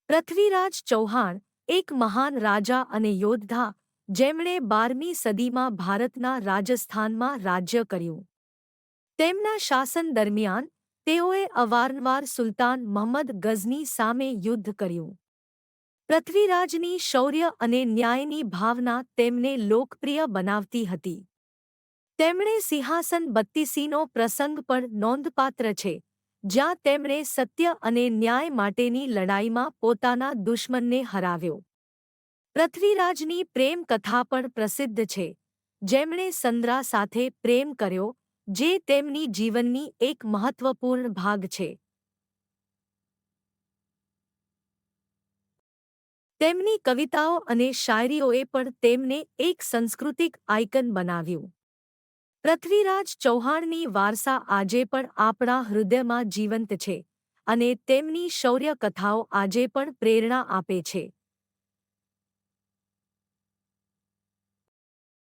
પૃથ્વીરાજ ચૌહાણ એક મહાન રાજા અને યોદ્ધા જેમણે 12મી સદીમાં ભારતના રાજસ્થાનમાં રાજ્ય કર્યું. તેમના શાસન દરમિયાન તેઓએ અવારનવાર સુલતાન મહમ્મદ ગઝની સામે યુદ્ધ કર્યું. પૃથ્વીરાજની શૌર્ય અને ન્યાયની ભાવના તેમને લોકપ્રિય બનાવતી હતી. તેમણે સિંહાસન બત્તીસીનો પ્રસંગ પણ નોંધપાત્ર છે, જ્યાં તેમણે સત્ય અને ન્યાય માટેની લડાઈમાં પોતાના દુશ્મનને હરાવ્યો. પૃથ્વીરાજની પ્રેમ કથા પણ પ્રસિદ્ધ છે, જેમણે સંદ્રા સાથે પ્રેમ કર્યો, જે તેમની જીવનની એક મહત્વપૂર્ણ ભાગ છે. તેમની કવિતાઓ અને શાયરીઓએ પણ તેમને એક સાંસ્કૃતિક આઇકન બનાવ્યું. પૃથ્વીરાજ ચૌહાણની વારસા આજે પણ આપણા હૃદયમાં જીવંત છે, અને તેમની શૌર્ય કથાઓ આજે પણ પ્રેરણા આપે છે.